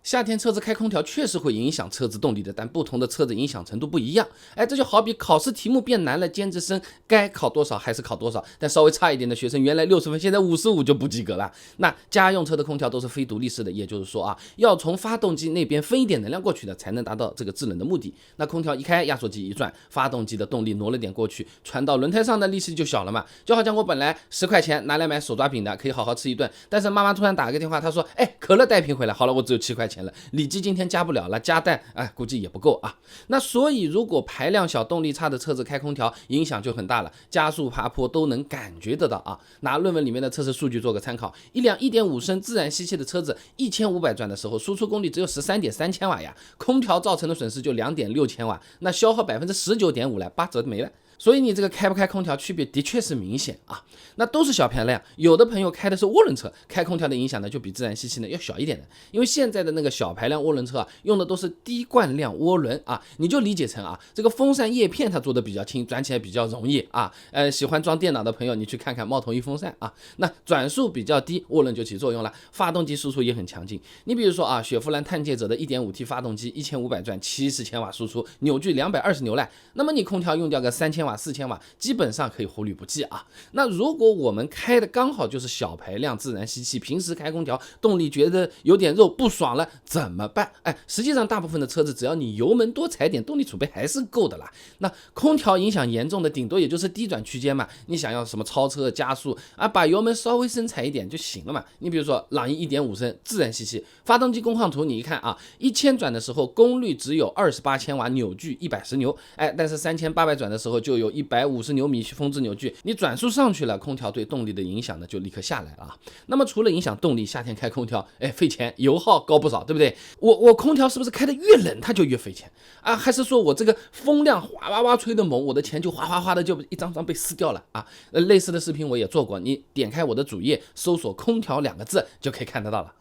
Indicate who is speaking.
Speaker 1: 夏天车子开空调确实会影响车子动力的，但不同的车子影响程度不一样。这就好比考试题目变难了，尖子生该考多少还是考多少，但稍微差一点的学生，原来60分，现在55就不及格了。那家用车的空调都是非独立式的，也就是说要从发动机那边分一点能量过去的，才能达到这个制冷的目的。那空调一开，压缩机一转，发动机的动力挪了点过去，传到轮胎上的力气就小了嘛。就好像我本来10块钱拿来买手抓饼的，可以好好吃一顿，但是妈妈突然打个电话，她说，可乐带瓶回来，好了，我只有7块钱了，里脊今天加不了了，加蛋估计也不够啊。那所以如果排量小、动力差的车子开空调，影响就很大了，加速爬坡都能感觉得到啊。拿论文里面的测试数据做个参考，一辆1.5升自然吸气的车子1500转的时候，输出功率只有13.3千瓦呀，空调造成的损失就2.6千瓦，那消耗19.5%了，8折没了。所以你这个开不开空调区别的确是明显啊。那都是小排量，有的朋友开的是涡轮车，开空调的影响呢就比自然吸气呢要小一点的。因为现在的那个小排量涡轮车用的都是低惯量涡轮你就理解成这个风扇叶片它做的比较轻，转起来比较容易喜欢装电脑的朋友，你去看看猫头鹰风扇那转速比较低，涡轮就起作用了，发动机输出也很强劲。你比如说雪佛兰探界者的 1.5T 发动机1500转70千瓦输出，扭矩220牛赖，那么你空调用掉个3000瓦4000瓦，基本上可以忽略不计那如果我们开的刚好就是小排量自然吸气，平时开空调动力觉得有点肉不爽了怎么办？实际上大部分的车子只要你油门多踩点，动力储备还是够的啦。那空调影响严重的顶多也就是低转区间嘛，你想要什么超车加速把油门稍微深踩一点就行了嘛。你比如说朗逸 1.5 升自然吸气，发动机工况图你一看1000转的时候功率只有28千瓦，扭矩110牛但是3800转的时候就有150牛米峰值扭矩，你转速上去了，空调对动力的影响呢就立刻下来了那么除了影响动力，夏天开空调费钱，油耗高不少，对不对？我空调是不是开的越冷它就越费钱还是说我这个风量哗哗哗吹的猛，我的钱就哗哗哗的就一张张被撕掉了类似的视频我也做过，你点开我的主页搜索空调2个字就可以看得到了。